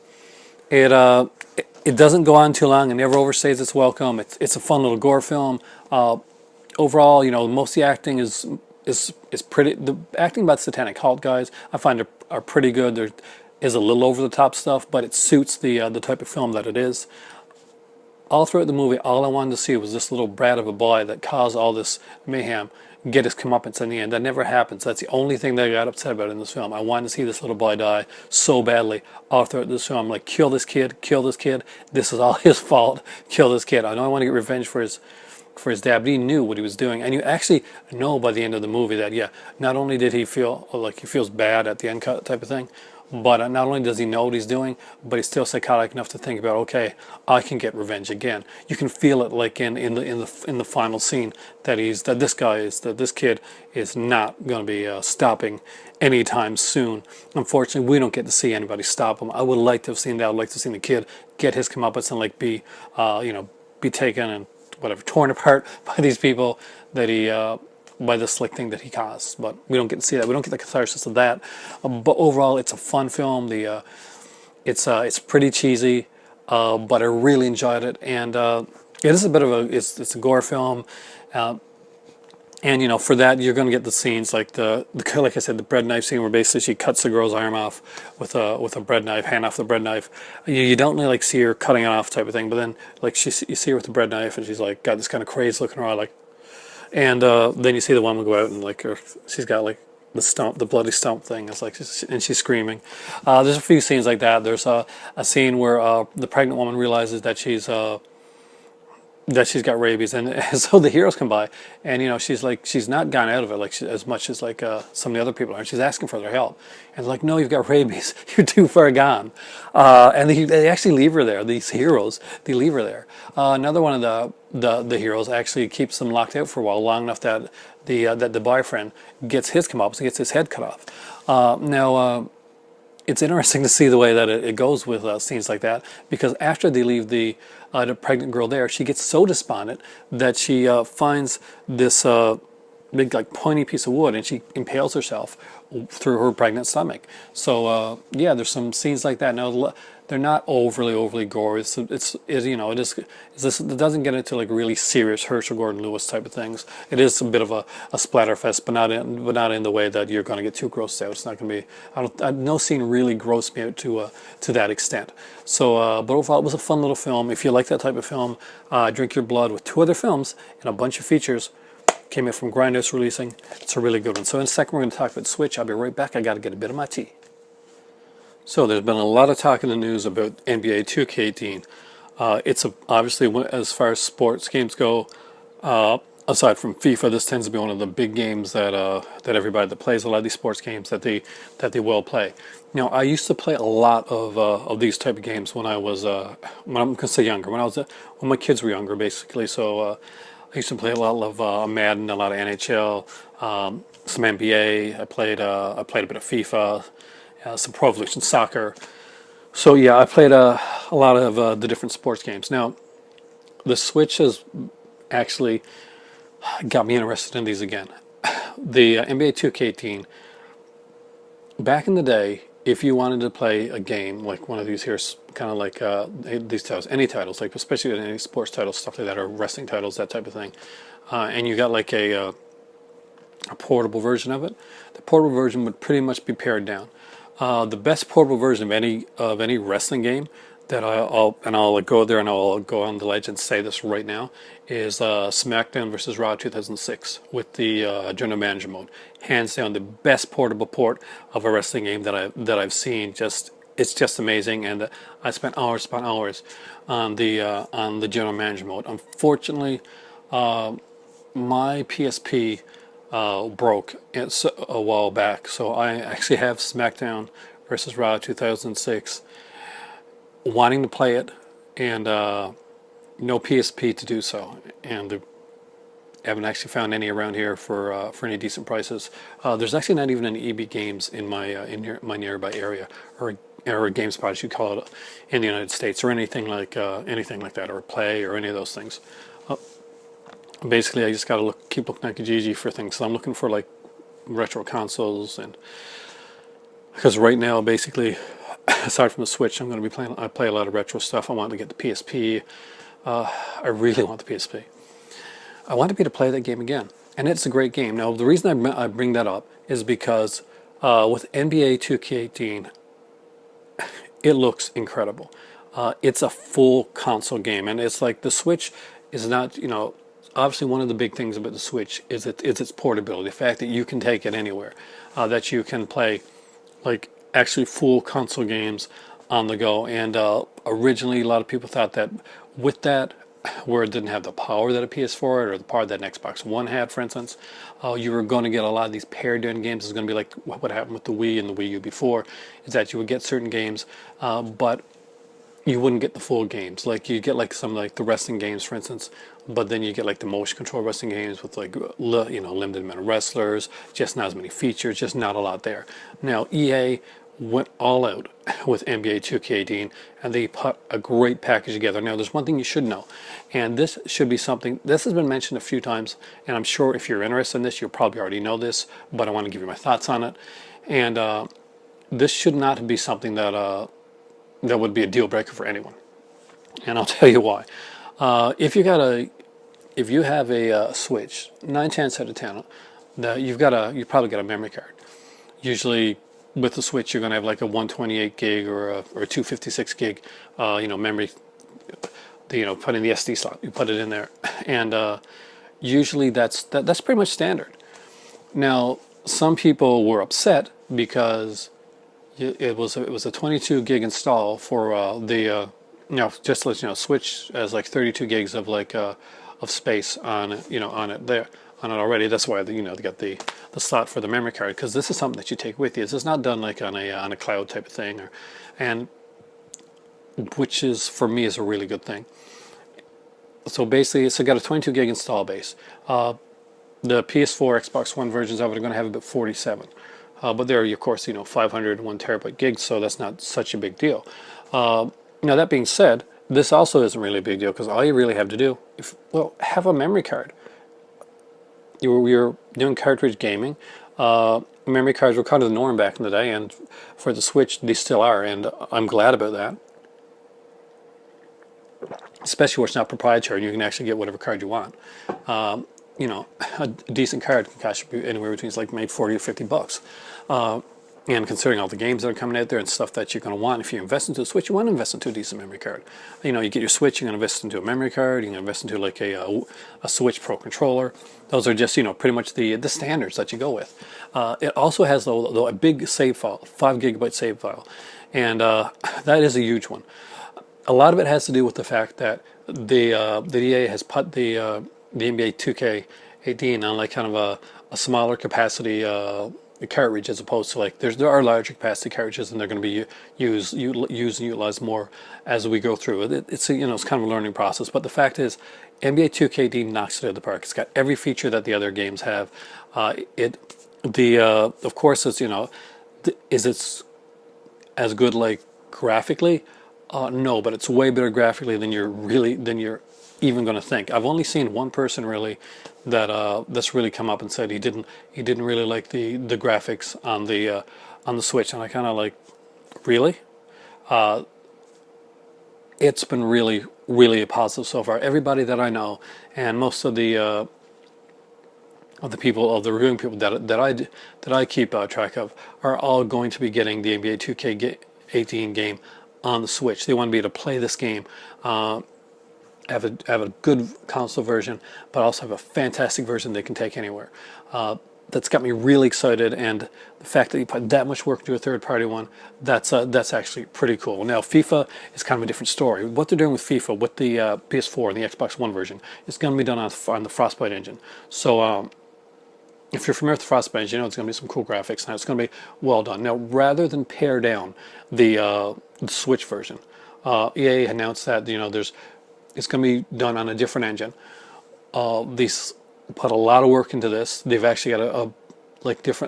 It doesn't go on too long. It never overstays its welcome. It's a fun little gore film. Overall, most of the acting is pretty. The acting by the Satanic Cult guys, I find are pretty good. There is a little over the top stuff, but it suits the type of film that it is. all throughout the movie, all I wanted to see was this little brat of a boy that caused all this mayhem get his comeuppance in the end. That never happens. That's the only thing that I got upset about in this film. I wanted to see this little boy die so badly all throughout this film. Like, kill this kid, kill this kid. This is all his fault. Kill this kid. I know I want to get revenge for his dad, but he knew what he was doing. And you actually know by the end of the movie that, yeah, not only did he feel like he feels bad at the end cut type of thing, but not only does he know what he's doing, but he's still psychotic enough to think about, okay, I can get revenge again. You can feel it, like in the final scene, that this kid is not going to be stopping anytime soon. Unfortunately, we don't get to see anybody stop him. I would like to have seen that. I'd like to have seen the kid get his comeuppance and like be taken and whatever, torn apart by these people that he by the slick thing that he caused. But we don't get to see that. We don't get the catharsis of that. But overall, it's a fun film. It's pretty cheesy, but I really enjoyed it. And it is a bit of it's a gore film. And you know, for that you're going to get the scenes like like I said, the bread knife scene where basically she cuts the girl's arm off with a bread knife, hand off the bread knife. You don't really like see her cutting it off type of thing, but then like you see her with the bread knife and she's like got this kind of crazed look in her eye, like, and then you see the woman go out and like she's got like the bloody stump thing. It's like, and she's screaming. There's a few scenes like that. There's a scene where the pregnant woman realizes that she's got rabies, and so the heroes come by, and you know she's not gone out of it like as much as like some of the other people are. And she's asking for their help, and like, no, you've got rabies, you're too far gone, and they actually leave her there. These heroes, they leave her there. Another one of the heroes actually keeps them locked out for a while, long enough that the boyfriend gets his comeuppance, gets his head cut off. Now. It's interesting to see the way that it goes with scenes like that, because after they leave the pregnant girl there, she gets so despondent that she finds this big like pointy piece of wood and she impales herself through her pregnant stomach. So yeah, there's some scenes like that. Now they're not overly gory. It doesn't get into like really serious Herschel Gordon Lewis type of things. It is a bit of a splatter fest, but not in the way that you're going to get too grossed out. It's not going to be. No scene really grossed me out to that extent. So, but overall, it was a fun little film. If you like that type of film, Drink Your Blood, with 2 other films and a bunch of features, came in from Grindhouse Releasing. It's a really good one. So in a second, we're going to talk about Switch. I'll be right back. I got to get a bit of my tea. So there's been a lot of talk in the news about NBA 2K18. Obviously, as far as sports games go, aside from FIFA, this tends to be one of the big games that everybody that plays a lot of these sports games that they will play. Now, I used to play a lot of these type of games when I was when I'm going to say younger, when my kids were younger, basically. So I used to play a lot of Madden, a lot of NHL, some NBA. I played a bit of FIFA. Some Pro Evolution Soccer. So yeah, I played a lot of the different sports games. Now, the Switch has actually got me interested in these again. The NBA 2K18, back in the day, if you wanted to play a game like one of these here, kind of like these titles, any titles, like especially any sports titles, stuff like that, or wrestling titles, that type of thing, and you got like a portable version of it, the portable version would pretty much be pared down. The best portable version of any wrestling game that I'll go there and I'll go on the ledge and say this right now is SmackDown vs. Raw 2006 with the General Manager mode. Hands down, the best portable port of a wrestling game that I've seen. It's just amazing, and I spent hours on the General Manager mode. Unfortunately, my PSP broke a while back, so I actually have SmackDown vs. Raw 2006, wanting to play it, and no PSP to do so, and I haven't actually found any around here for any decent prices. There's actually not even any EB Games in my nearby area, or GameSpot as you call it in the United States, or anything like that, or Play, or any of those things. Basically, I just got to keep looking at Kijiji for things. So I'm looking for like retro consoles, and because right now, basically, aside from the Switch, I'm going to be playing. I play a lot of retro stuff. I want to get the PSP. I really want the PSP. I want to be able to play that game again, and it's a great game. Now, the reason I bring that up is because with NBA 2K18, it looks incredible. it's a full console game, and it's like the Switch is not, you know, obviously one of the big things about the Switch is its portability, the fact that you can take it anywhere, that you can play like actually full console games on the go. And originally, a lot of people thought that with that, where it didn't have the power that a PS4 had, or the power that an Xbox One had, for instance, you were going to get a lot of these pared down games. It's going to be like what happened with the Wii and the Wii U before, is that you would get certain games, but you wouldn't get the full games. Like you get like some like the wrestling games, for instance, but then you get like the motion control wrestling games with like limited amount of wrestlers, just not as many features, just not a lot there. Now EA went all out with NBA 2K18, and they put a great package together. Now there's one thing you should know, and this should be something, this has been mentioned a few times, and I'm sure if you're interested in this, you'll probably already know this, but I want to give you my thoughts on it. And this should not be something that that would be a deal breaker for anyone, and I'll tell you why. If you have a Switch, 9 times out of 10, you probably got a memory card. Usually, with the Switch, you're going to have like a 128 gig or a 256 gig, memory. Put in the SD slot, you put it in there, and usually that's pretty much standard. Now, some people were upset because it was a 22 gig install for just to let you know, Switch has like 32 gigs of of space on it already. That's why they got the slot for the memory card, because this is something that you take with you. This is not done like on a cloud type of thing, and which is, for me, is a really good thing. So basically, it's got a 22 gig install base. The PS4, Xbox One versions of it are going to have about 47. But they're, of course, 500, 1 terabyte gigs, so that's not such a big deal. Now, that being said, this also isn't really a big deal, because all you really have to do, have a memory card. You're doing cartridge gaming. Memory cards were kind of the norm back in the day, and for the Switch, they still are, and I'm glad about that. Especially where it's not proprietary, and you can actually get whatever card you want. A decent card can cost you anywhere between like maybe 40 or 50 bucks. And considering all the games that are coming out there and stuff that you're going to want, if you invest into a Switch, you want to invest into a decent memory card. You get your Switch, you're going to invest into a memory card, you're going to invest into like a Switch Pro controller. Those are just, pretty much the standards that you go with. It also has, though, a big save file, 5 gigabyte save file. And that is a huge one. A lot of it has to do with the fact that the EA has put the NBA 2K18 on like kind of a smaller capacity cartridge, as opposed to like there are larger capacity cartridges, and they're going to be used and utilized more as we go through it. It's kind of a learning process. But the fact is, NBA 2K18 knocks it out of the park. It's got every feature that the other games have. Of course, it's is it as good like graphically? No, but it's way better graphically than you're even going to think. I've only seen one person really that's really come up and said he didn't really like the graphics on the Switch, and I kind of like, really? It's been really, really a positive so far. Everybody that I know, and most of the reviewing people that I keep track of, are all going to be getting the NBA 2K18 game on the Switch. They want to be able to play this game, have a good console version, but also have a fantastic version they can take anywhere. That's got me really excited, and the fact that you put that much work into a third-party one, that's actually pretty cool. Now, FIFA is kind of a different story. What they're doing with FIFA, with the PS4 and the Xbox One version, is going to be done on the Frostbite engine. So, if you're familiar with the Frostbite engine, it's going to be some cool graphics, and it's going to be well done. Now, rather than pare down the Switch version, EA announced that it's going to be done on a different engine. These put a lot of work into this. They've actually got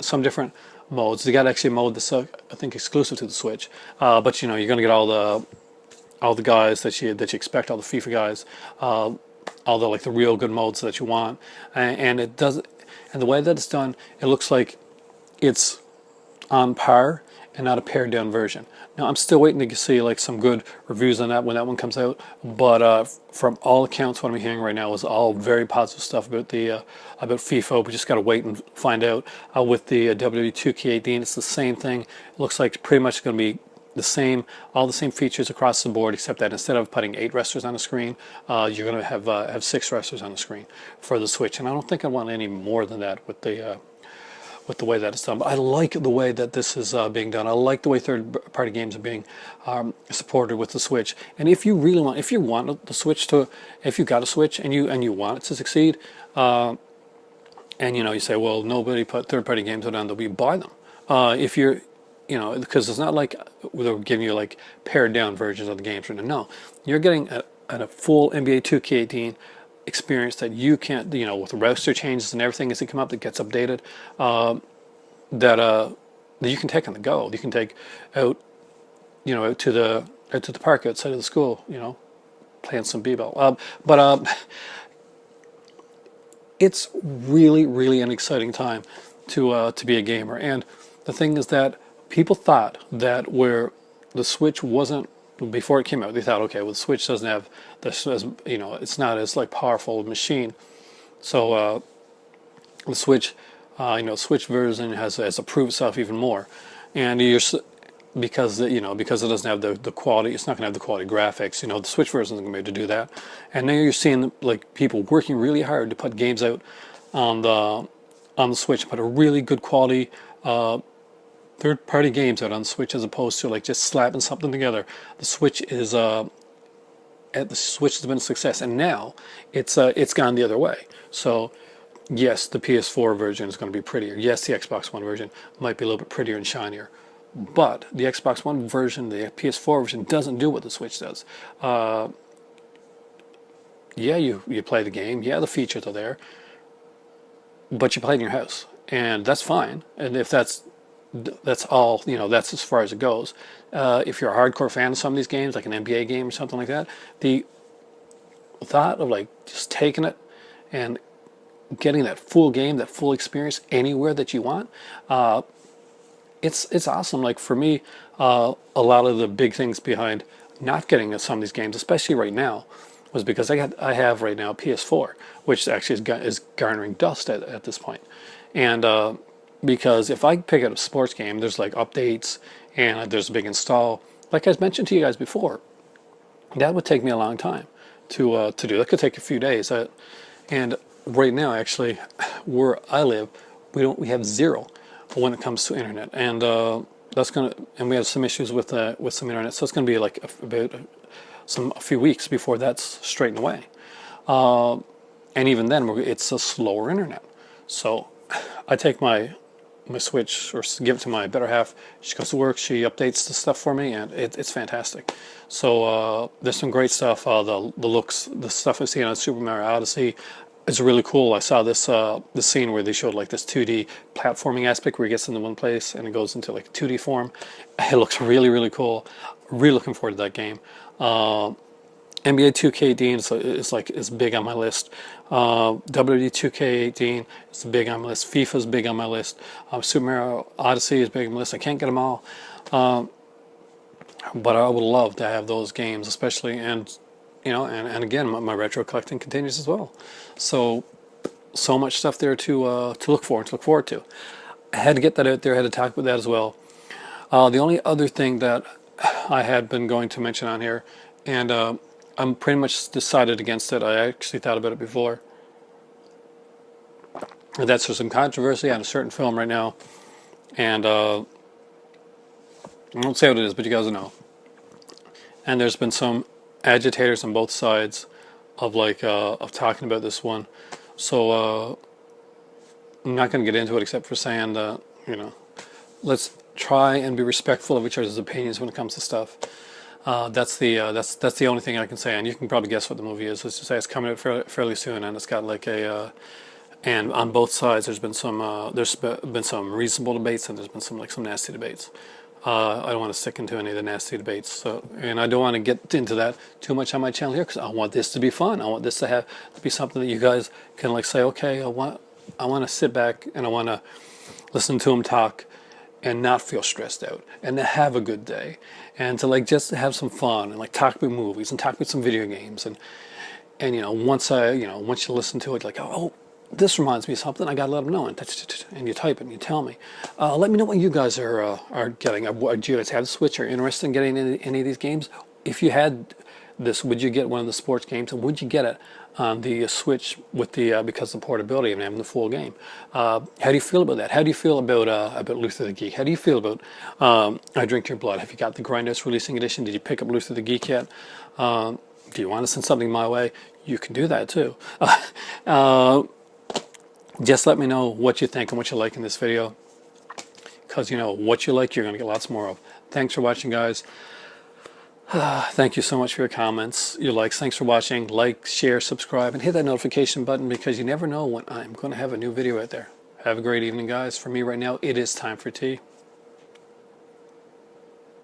some different modes. They got actually a mode that's I think exclusive to the Switch. But you're going to get all the guys that you expect, all the FIFA guys, all the real good modes that you want, and it does. And the way that it's done, it looks like it's on par and not a pared down version. Now, I'm still waiting to see some good reviews on that when that one comes out. But from all accounts, what I'm hearing right now is all very positive stuff about about FIFA. We just got to wait and find out. With the WWE 2K18, it's the same thing. It looks like it's pretty much going to be all the same features across the board, except that instead of putting 8 wrestlers on the screen, you're going to have 6 wrestlers on the screen for the Switch. And I don't think I want any more than that with the way that it's done. But I like the way that this is being done. I like the way third-party games are being supported with the Switch. And if you really want, if you want the Switch to, if you got a Switch and you want it to succeed, and you say, well, nobody put third-party games on, we buy them. If you're, because it's not like they're giving you like pared down versions of the games. No, you're getting a full NBA 2K18 experience that you can't, with roster changes and everything as they come up that gets updated, that you can take on the go. You can take out, out to the park outside of the school, playing some b-ball. But it's really, really an exciting time to be a gamer. And the thing is that people thought that where the Switch wasn't, before it came out, they thought, okay, well, the Switch doesn't have this, as it's not as like powerful a machine. So the Switch, Switch version has improved itself even more, and because it doesn't have the quality, it's not going to have the quality graphics. The Switch version isn't going to be able to do that. And now you're seeing like people working really hard to put games out on the Switch, put a really good quality third-party games out on the Switch, as opposed to like just slapping something together. The Switch has been a success, and now it's gone the other way. So yes, the PS4 version is going to be prettier. Yes, the Xbox One version might be a little bit prettier and shinier, but the Xbox One version, the PS4 version, doesn't do what the Switch does. Yeah, you play the game. Yeah, the features are there, but you play in your house, and that's fine. And if that's all, that's as far as it goes. If you're a hardcore fan of some of these games, like an NBA game or something like that, the thought of like just taking it and getting that full game, that full experience anywhere that you want, it's awesome. Like for me, a lot of the big things behind not getting some of these games, especially right now, was because I have right now a PS4, which actually is garnering dust at this point. And because if I pick up a sports game, there's like updates and there's a big install. Like I mentioned to you guys before, that would take me a long time to do. That could take a few days. And right now, actually, where I live, we have zero when it comes to internet, and we have some issues with some internet. So it's gonna be like a few weeks before that's straightened away. And even then, it's a slower internet. So I take my Switch or give it to my better half. She goes to work, she updates the stuff for me, and it's fantastic. So there's some great stuff. The stuff I've seen on Super Mario Odyssey is really cool. I saw this scene where they showed like this 2D platforming aspect where he gets into one place and it goes into like a 2D form. It looks really, really cool. Really looking forward to that game. NBA 2K18 is big on my list. WWE 2K18 is big on my list. FIFA is big on my list. Super Mario Odyssey is big on my list. I can't get them all, but I would love to have those games, especially, and and again, my retro collecting continues as well. So much stuff there to look forward to. I had to get that out there. I had to talk about that as well. The only other thing that I had been going to mention on here, and I'm pretty much decided against it. I actually thought about it before. And that's there's some controversy on a certain film right now, and I won't say what it is, but you guys will know. And there's been some agitators on both sides of talking about this one. So I'm not going to get into it except for saying that let's try and be respectful of each other's opinions when it comes to stuff. That's the only thing I can say, and you can probably guess what the movie is. Let's just say it's coming out fairly soon, and it's got like and on both sides there's been some reasonable debates, and there's been some nasty debates. I don't want to stick into any of the nasty debates, and I don't want to get into that too much on my channel here because I want this to be fun. I want this to be something that you guys can say, okay, I want to sit back and I want to listen to them talk and not feel stressed out and to have a good day and to just have some fun and talk about movies and talk about some video games and once you listen to it, this reminds me of something. I got to let them know. And you type it and you tell me. Let me know what you guys are getting. Do you guys have the Switch? Are interested in getting any of these games? If you had this, would you get one of the sports games? And would you get it on the Switch with the because of the portability and having the full game? How do you feel about that? How do you feel about Luther the Geek? How do you feel about I Drink Your Blood? Have you got the Grindhouse Releasing Edition? Did you pick up Luther the Geek yet? Do you want to send something my way? You can do that too. Just let me know what you think and what you like in this video, because you know what you like, you're going to get lots more of. Thanks for watching, guys. Thank you so much for your comments, your likes. Thanks for watching. Like, share, subscribe, and hit that notification button, because you never know when I'm going to have a new video out there. Have a great evening, guys. For me right now, it is time for tea.